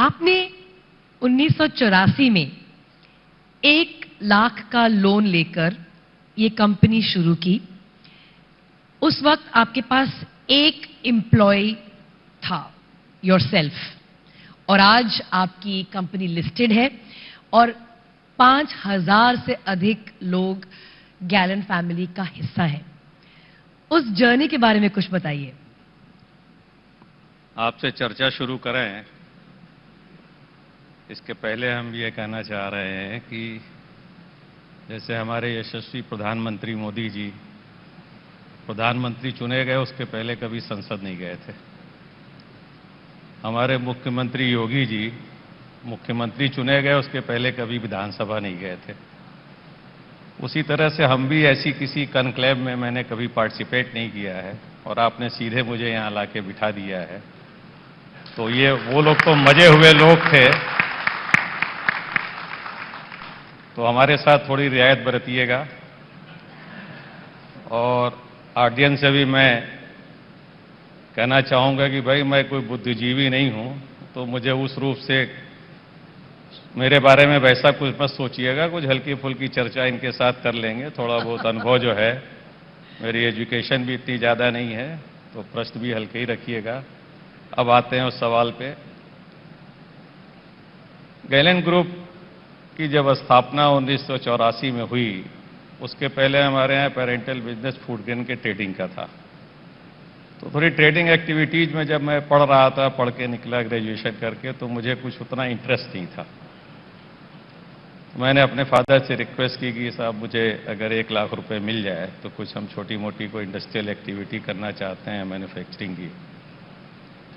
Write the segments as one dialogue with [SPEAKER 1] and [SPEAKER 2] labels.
[SPEAKER 1] आपने 1984 में 1 लाख का लोन लेकर ये कंपनी शुरू की। उस वक्त आपके पास एक एम्प्लॉय था, योरसेल्फ, और आज आपकी कंपनी लिस्टेड है और 5000 से अधिक लोग गैलन फैमिली का हिस्सा है। उस जर्नी के बारे में कुछ बताइए।
[SPEAKER 2] आपसे चर्चा शुरू करें इसके पहले हम ये कहना चाह रहे हैं कि जैसे हमारे यशस्वी प्रधानमंत्री मोदी जी प्रधानमंत्री चुने गए, उसके पहले कभी संसद नहीं गए थे। हमारे मुख्यमंत्री योगी जी मुख्यमंत्री चुने गए, उसके पहले कभी विधानसभा नहीं गए थे। उसी तरह से हम भी ऐसी किसी कॉन्क्लेव में मैंने कभी पार्टिसिपेट नहीं किया है और आपने सीधे मुझे यहाँ लाके बिठा दिया है। तो ये वो लोग तो मजे हुए लोग थे, तो हमारे साथ थोड़ी रियायत बरतिएगा। और ऑडियंस से भी मैं कहना चाहूँगा कि भाई मैं कोई बुद्धिजीवी नहीं हूँ, तो मुझे उस रूप से मेरे बारे में वैसा कुछ मत सोचिएगा। कुछ हल्की फुल्की चर्चा इनके साथ कर लेंगे। थोड़ा बहुत अनुभव जो है, मेरी एजुकेशन भी इतनी ज़्यादा नहीं है, तो प्रश्न भी हल्के ही रखिएगा। अब आते हैं उस सवाल पे। गैलन ग्रुप की जब स्थापना 1984 में हुई, उसके पहले हमारे यहाँ पेरेंटल बिजनेस फूड ग्रेन के ट्रेडिंग का था। तो थोड़ी ट्रेडिंग एक्टिविटीज में जब मैं पढ़ रहा था, पढ़ के निकला ग्रेजुएशन करके, तो मुझे कुछ उतना इंटरेस्ट नहीं था। मैंने अपने फादर से रिक्वेस्ट की कि साहब मुझे अगर 1 लाख रुपए मिल जाए तो कुछ हम छोटी मोटी कोई इंडस्ट्रियल एक्टिविटी करना चाहते हैं, मैन्युफैक्चरिंग की।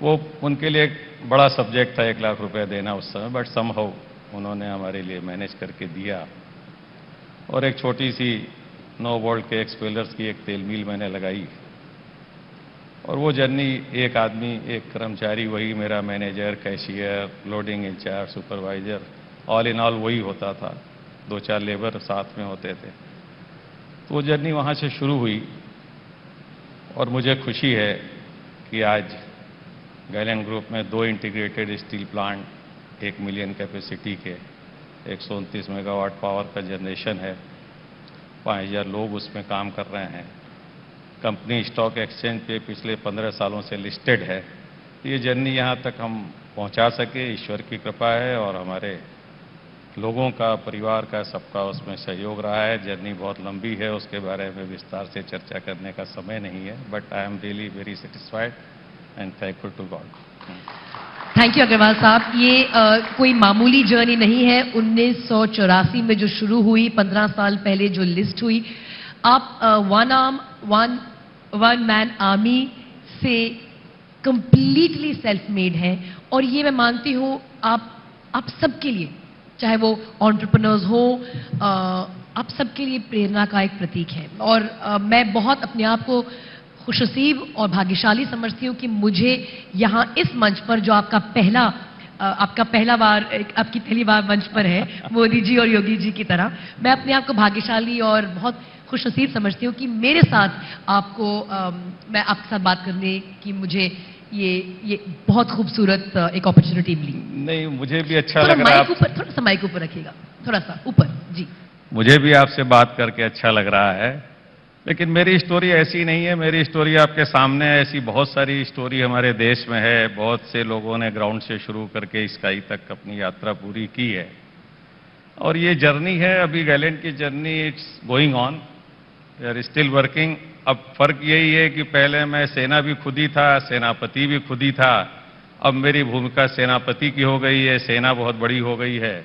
[SPEAKER 2] वो उनके लिए एक बड़ा सब्जेक्ट था 1 लाख रुपए देना उस समय, बट समहाउ उन्होंने हमारे लिए मैनेज करके दिया। और एक छोटी सी 9 वोल्ट के एक्सपेलर्स की एक तेल मिल मैंने लगाई। और वो जर्नी, एक आदमी, एक कर्मचारी, वही मेरा manager, cashier, loading incharge, supervisor, all in all वही होता था। 2-4 लेबर साथ में होते थे। तो वो जर्नी वहाँ से शुरू हुई और मुझे खुशी है कि आज गैलन ग्रुप में 2 integrated steel plant 1 million capacity के 129 मेगावाट पावर का जनरेशन है। 5000 लोग उसमें काम कर रहे हैं। कंपनी स्टॉक एक्सचेंज पे पिछले 15 सालों से लिस्टेड है। ये जर्नी यहाँ तक हम पहुँचा सके, ईश्वर की कृपा है और हमारे लोगों का, परिवार का, सबका उसमें सहयोग रहा है। जर्नी बहुत लंबी है, उसके बारे में विस्तार से चर्चा करने का समय नहीं है, but I am really very satisfied and thankful to God.
[SPEAKER 1] Thank you Agarwal साहब। ये कोई मामूली जर्नी नहीं है। 1984 में जो शुरू हुई, 15 साल पहले जो लिस्ट हुई, आप वन मैन आर्मी से कंप्लीटली सेल्फ मेड हैं। और ये मैं मानती हूँ आप सबके लिए, चाहे वो एंटरप्रेन्योर्स हो, आप सबके लिए प्रेरणा का एक प्रतीक है। और मैं बहुत अपने आप को खुशनसीब और भाग्यशाली समझती हूँ कि मुझे यहाँ इस मंच पर, जो आपका आपकी पहली बार मंच पर है, मोदी जी और योगी जी की तरह, मैं अपने आप को भाग्यशाली और बहुत खुशनसीब समझती हूँ कि मेरे साथ मैं आपके साथ बात करने की मुझे ये बहुत खूबसूरत एक अपॉर्चुनिटी मिली।
[SPEAKER 2] नहीं, मुझे भी अच्छा लग रहा है।
[SPEAKER 1] थोड़ा सा माइक ऊपर रखिएगा, थोड़ा सा ऊपर जी।
[SPEAKER 2] मुझे भी आपसे बात करके अच्छा लग रहा है, लेकिन मेरी स्टोरी ऐसी नहीं है। मेरी स्टोरी आपके सामने है। ऐसी बहुत सारी स्टोरी हमारे देश में है। बहुत से लोगों ने ग्राउंड से शुरू करके स्काई तक अपनी यात्रा पूरी की है और ये जर्नी है अभी गैलन की journey. It's going on, we are still working. अब फर्क यही है कि पहले मैं सेना भी खुद ही था, सेनापति भी खुद ही था। अब मेरी भूमिका सेनापति की हो गई है, सेना बहुत बड़ी हो गई है।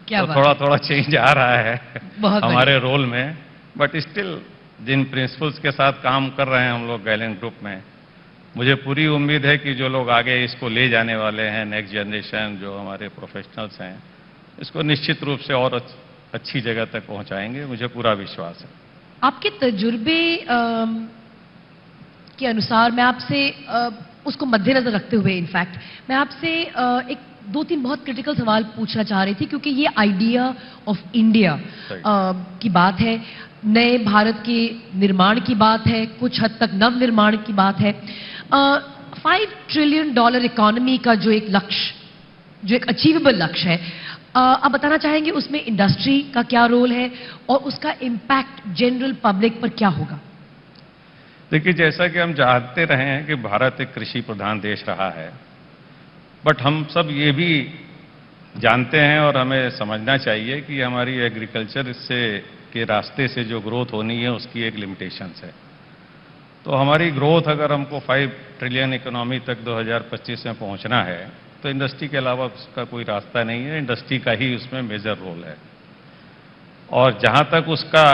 [SPEAKER 2] तो थोड़ा थोड़ा चेंज आ रहा है हमारे रोल में, बट स्टिल जिन प्रिंसिपल्स के साथ काम कर रहे हैं हम लोग गैलन ग्रुप में, मुझे पूरी उम्मीद है कि जो लोग आगे इसको ले जाने वाले हैं, नेक्स्ट जनरेशन, जो हमारे प्रोफेशनल्स हैं, इसको निश्चित रूप से और अच्छी जगह तक पहुंचाएंगे। मुझे पूरा विश्वास है।
[SPEAKER 1] आपके तजुर्बे के अनुसार मैं आपसे उसको मद्देनजर रखते हुए, इनफैक्ट मैं आपसे एक 2-3 बहुत क्रिटिकल सवाल पूछना चाह रही थी, क्योंकि ये आइडिया ऑफ इंडिया की बात है, नए भारत के निर्माण की बात है, कुछ हद तक नव निर्माण की बात है। $5 ट्रिलियन इकोनॉमी का जो एक लक्ष्य जो एक अचीवेबल लक्ष्य है, आप बताना चाहेंगे उसमें इंडस्ट्री का क्या रोल है और उसका इम्पैक्ट जनरल पब्लिक पर क्या होगा?
[SPEAKER 2] देखिए, जैसा कि हम जानते रहे हैं कि भारत एक कृषि प्रधान देश रहा है, बट हम सब ये भी जानते हैं और हमें समझना चाहिए कि हमारी एग्रीकल्चर से के रास्ते से जो ग्रोथ होनी है उसकी एक लिमिटेशंस है। तो हमारी ग्रोथ अगर हमको 5 ट्रिलियन इकोनॉमी तक 2025 में पहुंचना है तो इंडस्ट्री के अलावा उसका कोई रास्ता नहीं है, इंडस्ट्री का ही उसमें मेजर रोल है। और जहां तक उसका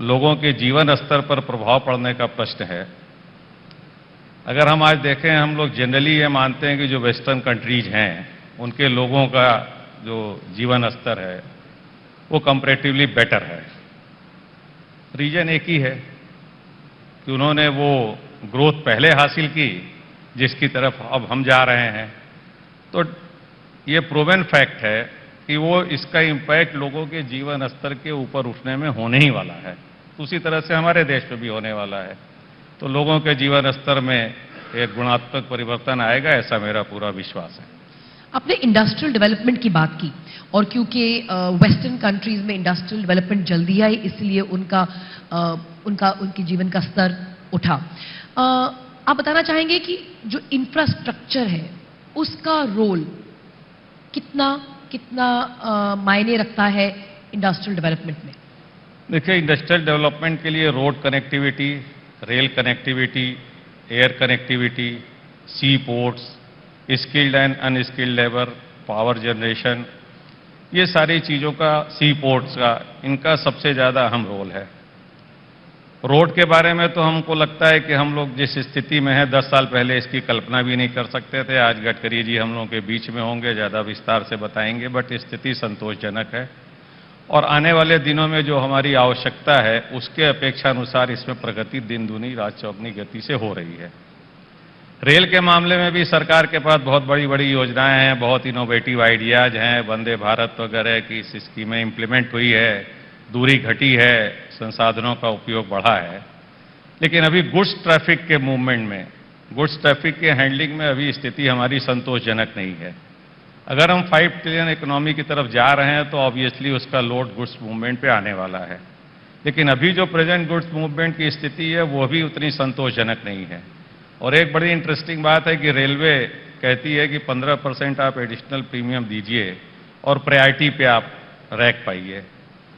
[SPEAKER 2] लोगों के जीवन स्तर पर प्रभाव पड़ने का प्रश्न है, अगर हम आज देखें, हम लोग जनरली ये मानते हैं कि जो वेस्टर्न कंट्रीज हैं उनके लोगों का जो जीवन स्तर है वो कंपैरेटिवली बेटर है। रीजन एक ही है कि उन्होंने वो ग्रोथ पहले हासिल की जिसकी तरफ अब हम जा रहे हैं। तो ये प्रूवन फैक्ट है कि वो इसका इम्पैक्ट लोगों के जीवन स्तर के ऊपर उठने में होने ही वाला है। उसी तरह से हमारे देश में भी होने वाला है। तो लोगों के जीवन स्तर में एक गुणात्मक परिवर्तन आएगा, ऐसा मेरा पूरा विश्वास है।
[SPEAKER 1] आपने इंडस्ट्रियल डेवलपमेंट की बात की और क्योंकि वेस्टर्न कंट्रीज में इंडस्ट्रियल डेवलपमेंट जल्दी आई इसलिए उनके जीवन का स्तर उठा। आप बताना चाहेंगे कि जो इंफ्रास्ट्रक्चर है उसका रोल कितना मायने रखता है इंडस्ट्रियल डेवलपमेंट में?
[SPEAKER 2] देखिए, इंडस्ट्रियल डेवलपमेंट के लिए road connectivity, rail connectivity, air connectivity, sea ports, skilled and unskilled labour, power generation, ये सारी चीज़ों का, सी पोर्ट्स का, इनका सबसे ज़्यादा अहम रोल है। रोड के बारे में तो हमको लगता है कि हम लोग जिस स्थिति में हैं 10 साल पहले इसकी कल्पना भी नहीं कर सकते थे। आज गडकरी जी हम लोगों के बीच में होंगे, ज़्यादा विस्तार से बताएंगे, बट स्थिति संतोषजनक है और आने वाले दिनों में जो हमारी आवश्यकता है उसके अपेक्षा अनुसार इसमें प्रगति दिन दूनी रात चौगुनी गति से हो रही है। रेल के मामले में भी सरकार के पास बहुत बड़ी बड़ी योजनाएं हैं, बहुत इनोवेटिव आइडियाज हैं, वंदे भारत वगैरह की स्कीमें इंप्लीमेंट हुई है, दूरी घटी है, संसाधनों का उपयोग बढ़ा है। लेकिन अभी गुड्स ट्रैफिक के मूवमेंट में, गुड्स ट्रैफिक के हैंडलिंग में अभी स्थिति हमारी संतोषजनक नहीं है। अगर हम 5 ट्रिलियन इकोनॉमी की तरफ जा रहे हैं तो ऑब्वियसली उसका लोड गुड्स मूवमेंट पे आने वाला है। लेकिन अभी जो प्रेजेंट गुड्स मूवमेंट की स्थिति है वो भी उतनी संतोषजनक नहीं है। और एक बड़ी इंटरेस्टिंग बात है कि रेलवे कहती है कि 15% आप एडिशनल प्रीमियम दीजिए और प्रायोरिटी पे आप रैक पाइए।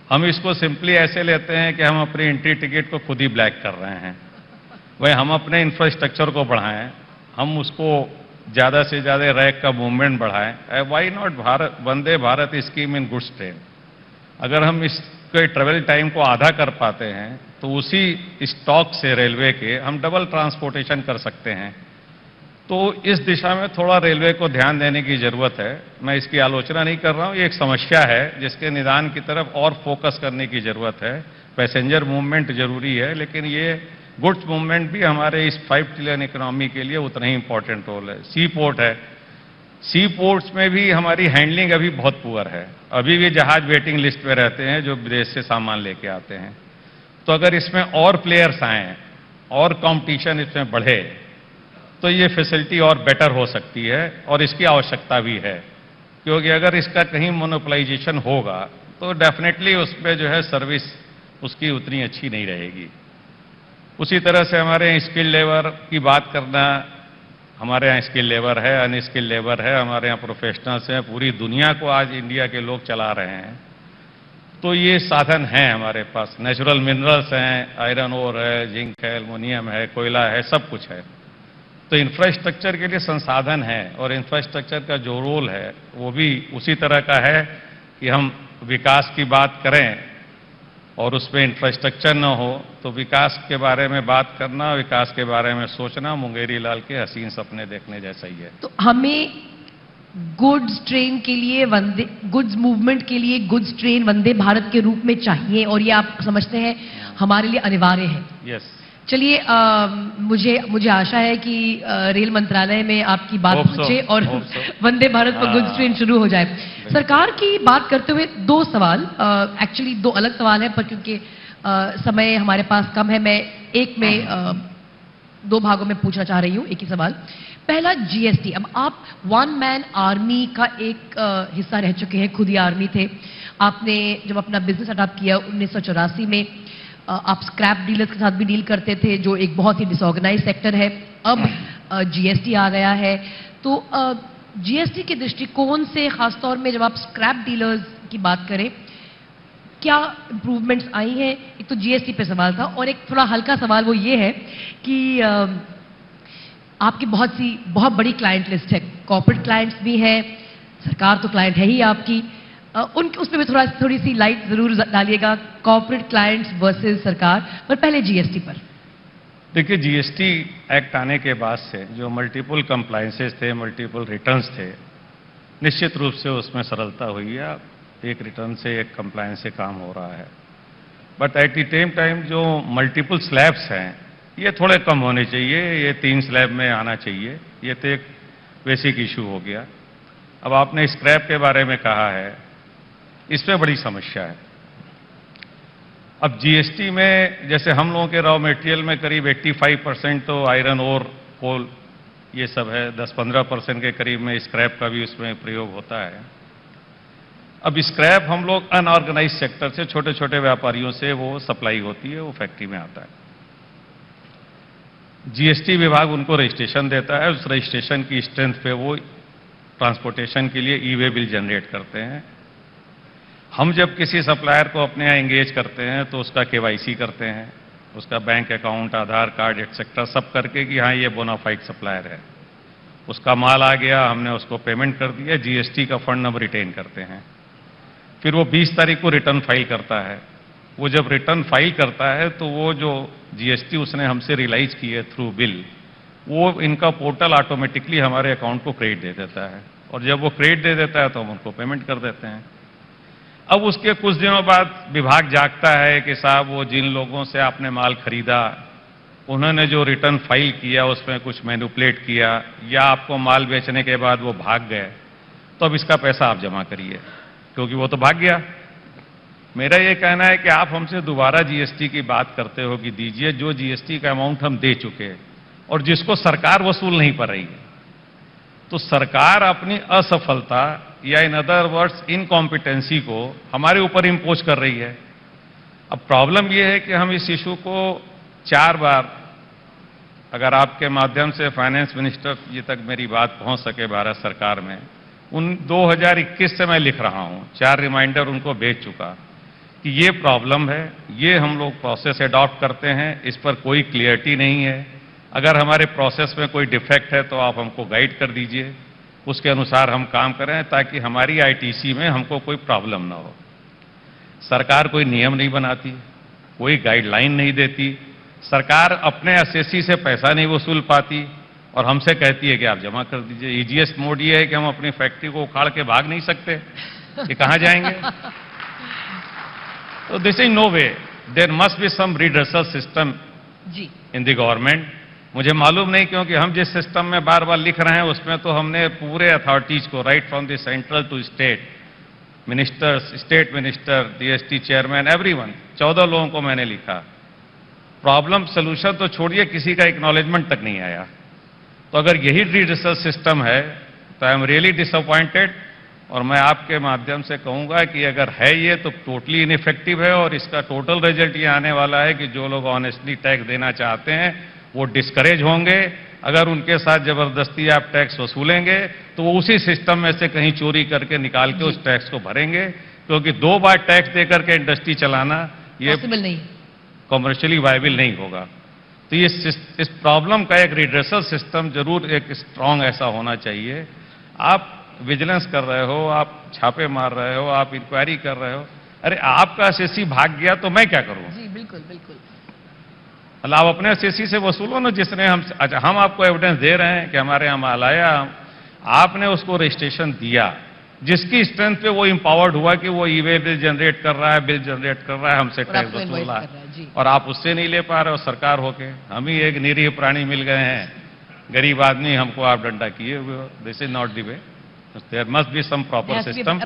[SPEAKER 2] हम इसको सिंपली ऐसे लेते हैं कि हम अपनी एंट्री टिकट को खुद ही ब्लैक कर रहे हैं। वह हम अपने इंफ्रास्ट्रक्चर को बढ़ाएं, हम उसको ज़्यादा से ज़्यादा रैक का मूवमेंट बढ़ाएं। Why not Bharat Vande Bharat scheme in goods train, अगर हम इसके ट्रेवल टाइम को आधा कर पाते हैं तो उसी स्टॉक से रेलवे के हम डबल ट्रांसपोर्टेशन कर सकते हैं। तो इस दिशा में थोड़ा रेलवे को ध्यान देने की जरूरत है। मैं इसकी आलोचना नहीं कर रहा हूं, ये एक समस्या है जिसके निदान की तरफ और फोकस करने की जरूरत है। पैसेंजर मूवमेंट जरूरी है, लेकिन ये गुड्स मूवमेंट भी हमारे इस 5 ट्रिलियन इकोनॉमी के लिए उतना ही इंपॉर्टेंट रोल है। सी पोर्ट है, सी पोर्ट्स में भी हमारी हैंडलिंग अभी बहुत पुअर है। अभी भी जहाज वेटिंग लिस्ट पे रहते हैं जो विदेश से सामान लेके आते हैं। तो अगर इसमें और प्लेयर्स आए और कंपटीशन इसमें बढ़े तो ये फैसिलिटी और बेटर हो सकती है और इसकी आवश्यकता भी है, क्योंकि अगर इसका कहीं मोनोपोलाइजेशन होगा तो डेफिनेटली उसमें जो है सर्विस उसकी उतनी अच्छी नहीं रहेगी। उसी तरह से हमारे स्किल लेबर की बात करना, हमारे यहाँ स्किल लेबर है, अनस्किल लेबर है, हमारे यहाँ प्रोफेशनल्स हैं, पूरी दुनिया को आज इंडिया के लोग चला रहे हैं। तो ये साधन हैं हमारे पास, नेचुरल मिनरल्स हैं, आयरन ओर है, जिंक है, एल्युमिनियम है, कोयला है, सब कुछ है। तो इंफ्रास्ट्रक्चर के लिए संसाधन है और इंफ्रास्ट्रक्चर का जो रोल है वो भी उसी तरह का है कि हम विकास की बात करें और उसमें इंफ्रास्ट्रक्चर न हो तो विकास के बारे में बात करना, विकास के बारे में सोचना मुंगेरी लाल के हसीन सपने देखने जैसा ही है।
[SPEAKER 1] तो हमें गुड्स ट्रेन के लिए गुड्स मूवमेंट के लिए गुड्स ट्रेन वंदे भारत के रूप में चाहिए और ये आप समझते हैं हमारे लिए अनिवार्य है?
[SPEAKER 2] यस।
[SPEAKER 1] चलिए, मुझे आशा है कि रेल मंत्रालय में आपकी बात पहुंचे और वंदे भारत पर गुड्स ट्रेन शुरू हो जाए। सरकार की बात करते हुए 2 सवाल, एक्चुअली 2 अलग सवाल हैं, पर क्योंकि समय हमारे पास कम है मैं एक में 2 भागों में पूछना चाह रही हूं, एक ही सवाल। पहला जीएसटी। अब आप वन मैन आर्मी का एक हिस्सा रह चुके हैं, खुद ही आर्मी थे। आपने जब अपना बिजनेस अडॉप्ट किया 1984 में, आप स्क्रैप डीलर्स के साथ भी डील करते थे, जो एक बहुत ही डिसऑर्गेनाइज सेक्टर है। अब जीएसटी आ गया है, तो जीएसटी के दृष्टिकोण से खासतौर में जब आप स्क्रैप डीलर्स की बात करें, क्या इंप्रूवमेंट्स आई हैं? एक तो जीएसटी पे सवाल था, और एक थोड़ा हल्का सवाल वो ये है कि आपकी बहुत बड़ी क्लाइंट लिस्ट है, कॉर्पोरेट क्लाइंट्स भी हैं, सरकार तो क्लाइंट है ही आपकी, उसमें भी थोड़ी सी लाइट जरूर डालिएगा, कॉर्पोरेट क्लाइंट्स वर्सेस सरकार। पर पहले जीएसटी पर
[SPEAKER 2] देखिए, जीएसटी एक्ट आने के बाद से जो मल्टीपल कंप्लायंसेस थे, मल्टीपल रिटर्न्स थे, निश्चित रूप से उसमें सरलता हुई है। एक रिटर्न से एक कंप्लायंस से काम हो रहा है। But at the same time जो मल्टीपल स्लैब्स हैं, ये थोड़े कम होने चाहिए। ये 3 स्लैब में आना चाहिए। ये तो एक बेसिक इशू हो गया। अब आपने स्क्रैप के बारे में कहा है, इसमें बड़ी समस्या है। अब जीएसटी में जैसे हम लोगों के रॉ मटेरियल में करीब 85% तो आयरन और कोल ये सब है, 10-15% के करीब में स्क्रैप का भी उसमें प्रयोग होता है। अब स्क्रैप हम लोग अनऑर्गेनाइज सेक्टर से, छोटे छोटे व्यापारियों से वो सप्लाई होती है, वो फैक्ट्री में आता है। जीएसटी विभाग उनको रजिस्ट्रेशन देता है। उस रजिस्ट्रेशन की स्ट्रेंथ पे वो ट्रांसपोर्टेशन के लिए ई वे बिल जनरेट करते हैं। हम जब किसी सप्लायर को अपने यहाँ एंगेज करते हैं तो उसका केवाईसी करते हैं, उसका बैंक अकाउंट, आधार कार्ड एक्सेट्रा सब करके कि हाँ ये बोनाफाइड सप्लायर है। उसका माल आ गया, हमने उसको पेमेंट कर दिया, जीएसटी का फंड हम रिटेन करते हैं। फिर वो 20 तारीख को रिटर्न फाइल करता है। वो जब रिटर्न फाइल करता है तो वो जो जीएसटी उसने हमसे रियलाइज की है थ्रू बिल, वो इनका पोर्टल ऑटोमेटिकली हमारे अकाउंट को क्रेडिट दे देता है। और जब वो क्रेडिट दे देता है तो हम उनको पेमेंट कर देते हैं। अब उसके कुछ दिनों बाद विभाग जागता है कि साहब वो जिन लोगों से आपने माल खरीदा, उन्होंने जो रिटर्न फाइल किया उसमें कुछ मैनिपुलेट किया, या आपको माल बेचने के बाद वो भाग गए, तो अब इसका पैसा आप जमा करिए, क्योंकि वो तो भाग गया। मेरा ये कहना है कि आप हमसे दोबारा जीएसटी की बात करते हो कि दीजिए, जो जीएसटी का अमाउंट हम दे चुके और जिसको सरकार वसूल नहीं पा रही है। तो सरकार अपनी असफलता या इन अदर वर्ड्स इनकॉम्पिटेंसी को हमारे ऊपर इंपोज कर रही है। अब प्रॉब्लम यह है कि हम इस इशू को 4 बार, अगर आपके माध्यम से फाइनेंस मिनिस्टर जी तक मेरी बात पहुंच सके भारत सरकार में, उन 2021 से मैं लिख रहा हूं, 4 रिमाइंडर उनको भेज चुका कि ये प्रॉब्लम है, ये हम लोग प्रोसेस अडॉप्ट करते हैं, इस पर कोई क्लियरिटी नहीं है। अगर हमारे प्रोसेस में कोई डिफेक्ट है तो आप हमको गाइड कर दीजिए, उसके अनुसार हम काम करें, ताकि हमारी आईटीसी में हमको कोई प्रॉब्लम ना हो। सरकार कोई नियम नहीं बनाती, कोई गाइडलाइन नहीं देती, सरकार अपने एसएससी से पैसा नहीं वसूल पाती और हमसे कहती है कि आप जमा कर दीजिए। इजीएस्ट मोड ये है कि हम अपनी फैक्ट्री को उखाड़ के भाग नहीं सकते, ये कहां जाएंगे? तो this is no way, there must be some redressal system in the government. मुझे मालूम नहीं, क्योंकि हम जिस सिस्टम में बार बार लिख रहे हैं उसमें तो हमने पूरे अथॉरिटीज को, right from the central to state ministers, state minister, DST chairman, everyone, 14 लोगों को मैंने लिखा। प्रॉब्लम सोल्यूशन तो छोड़िए, किसी का एक्नॉलेजमेंट तक नहीं आया। तो अगर यही रिड्रेसल सिस्टम है तो आई एम रियली डिसअपॉइंटेड। और मैं आपके माध्यम से कहूंगा कि अगर है ये तो टोटली इनइफेक्टिव है, और इसका टोटल रिजल्ट ये आने वाला है कि जो लोग ऑनेस्टली टैक्स देना चाहते हैं वो डिस्करेज होंगे। अगर उनके साथ जबरदस्ती आप टैक्स वसूलेंगे तो वो उसी सिस्टम में से कहीं चोरी करके निकाल के उस टैक्स को भरेंगे, क्योंकि 2 बार टैक्स देकर के इंडस्ट्री चलाना ये कॉमर्शियली वायबल नहीं होगा। तो ये इस प्रॉब्लम का एक रिड्रेसल सिस्टम जरूर एक स्ट्रांग ऐसा होना चाहिए। आप विजिलेंस कर रहे हो, आप छापे मार रहे हो, आप इंक्वायरी कर रहे हो, अरे आपका एसएससी भाग गया तो मैं क्या करूं?
[SPEAKER 1] जी बिल्कुल बिल्कुल।
[SPEAKER 2] आप अपने एसएससी से वसूलो ना, जिसने हम, अच्छा हम आपको एविडेंस दे रहे हैं कि हमारे यहाँ माल आया, आपने उसको रजिस्ट्रेशन दिया, जिसकी स्ट्रेंथ पे वो इंपावर्ड हुआ कि वो ई वे बिल जनरेट कर रहा है, बिल जनरेट कर रहा है, हमसे टैक्स वसूल रहा है, और आप उससे नहीं ले पा रहे हो सरकार होके। हम ही एक निरीह प्राणी मिल गए हैं, गरीब आदमी, हमको आप डंडा किए हुए हो। This is not the way, there must be some proper system.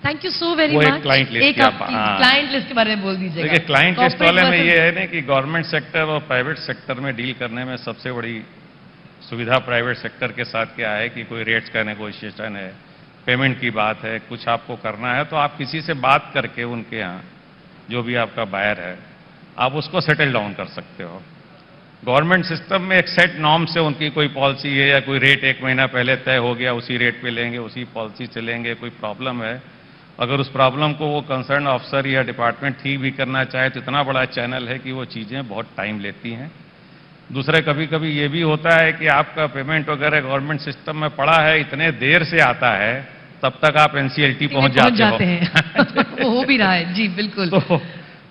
[SPEAKER 1] Thank you so very much.
[SPEAKER 2] Client list
[SPEAKER 1] client list के बारे में बोल दीजिएगा।
[SPEAKER 2] देखिए, क्लाइंट लिस्ट वाले में ये है ना कि गवर्नमेंट सेक्टर और प्राइवेट सेक्टर में डील करने में सबसे बड़ी सुविधा प्राइवेट सेक्टर के साथ क्या है कि कोई रेट्स का नेगोशिएशन है, पेमेंट की बात है, कुछ आपको करना है तो आप किसी से बात करके उनके यहाँ जो भी आपका बायर है आप उसको सेटल डाउन कर सकते हो। गवर्नमेंट सिस्टम में एक सेट नॉर्म से उनकी कोई पॉलिसी है या कोई रेट एक महीना पहले तय हो गया, उसी रेट पे लेंगे, उसी पॉलिसी से लेंगे। कोई प्रॉब्लम है, अगर उस प्रॉब्लम को वो कंसर्न ऑफिसर या डिपार्टमेंट ठीक भी करना चाहे तो इतना बड़ा चैनल है कि वो चीज़ें बहुत टाइम लेती हैं। दूसरे कभी कभी ये भी होता है कि आपका पेमेंट वगैरह गवर्नमेंट सिस्टम में पड़ा है, इतने देर से आता है, तब तक आप एनसीएलटी पहुंच जाते
[SPEAKER 1] हैं। हो भी रहा है जी, बिल्कुल।
[SPEAKER 2] तो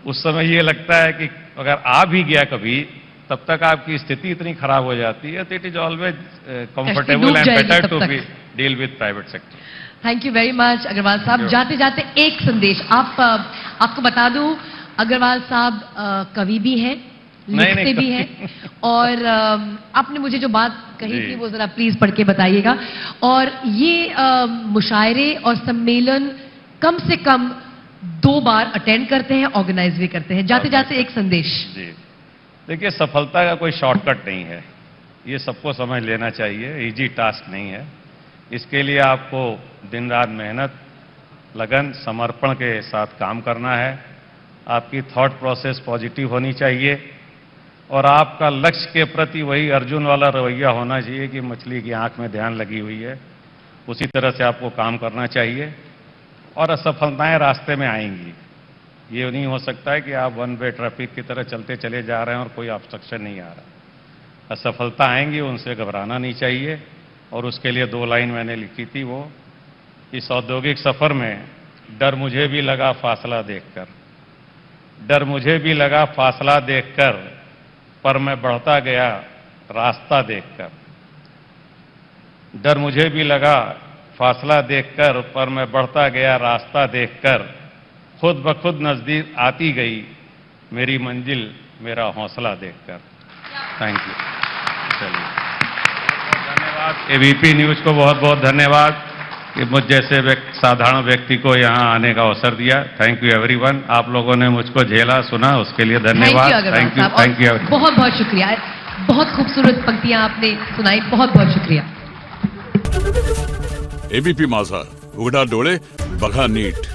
[SPEAKER 2] उस समय ये लगता है कि अगर आ भी गया कभी, तब तक आपकी स्थिति इतनी खराब हो जाती है। तो it is always comfortable and better to be deal with private sector.
[SPEAKER 1] Thank you very much Agarwal साहब। जाते जाते एक संदेश आपको बता दूं, अग्रवाल साहब कवि भी हैं, लिखते भी हैं, और आपने मुझे जो बात कही थी वो जरा प्लीज पढ़ के बताइएगा। और ये मुशायरे और सम्मेलन कम से कम 2 बार अटेंड करते हैं, ऑर्गेनाइज भी करते हैं। जाते जाते एक संदेश।
[SPEAKER 2] जी देखिए, सफलता का कोई शॉर्टकट नहीं है, ये सबको समझ लेना चाहिए। इजी टास्क नहीं है। इसके लिए आपको दिन रात मेहनत, लगन, समर्पण के साथ काम करना है। आपकी थॉट प्रोसेस पॉजिटिव होनी चाहिए और आपका लक्ष्य के प्रति वही अर्जुन वाला रवैया होना चाहिए कि मछली की आंख में ध्यान लगी हुई है। उसी तरह से आपको काम करना चाहिए और असफलताएं रास्ते में आएंगी। ये नहीं हो सकता है कि आप वन वे ट्रैफिक की तरह चलते चले जा रहे हैं और कोई ऑब्स्ट्रक्शन नहीं आ रहा। असफलता आएंगी, उनसे घबराना नहीं चाहिए। और उसके लिए 2 लाइन मैंने लिखी थी, वो इस औद्योगिक सफर में डर मुझे भी लगा फासला देखकर, डर मुझे भी लगा फासला देखकर, पर मैं बढ़ता गया रास्ता देखकर। डर मुझे भी लगा फासला देखकर, पर मैं बढ़ता गया रास्ता देखकर। खुद ब खुद नजदीक आती गई मेरी मंजिल, मेरा हौसला देखकर। Thank you. चलिए, धन्यवाद एबीपी न्यूज को, बहुत बहुत धन्यवाद कि मुझ जैसे साधारण व्यक्ति को यहाँ आने का अवसर दिया। Thank you everyone. आप लोगों ने मुझको झेला, सुना, उसके लिए धन्यवाद। Thank you.
[SPEAKER 1] बहुत बहुत शुक्रिया। बहुत खूबसूरत पंक्तियां आपने सुनाई, बहुत बहुत शुक्रिया।
[SPEAKER 3] एबीपी माझा, उघडा डोळे बघा नीट।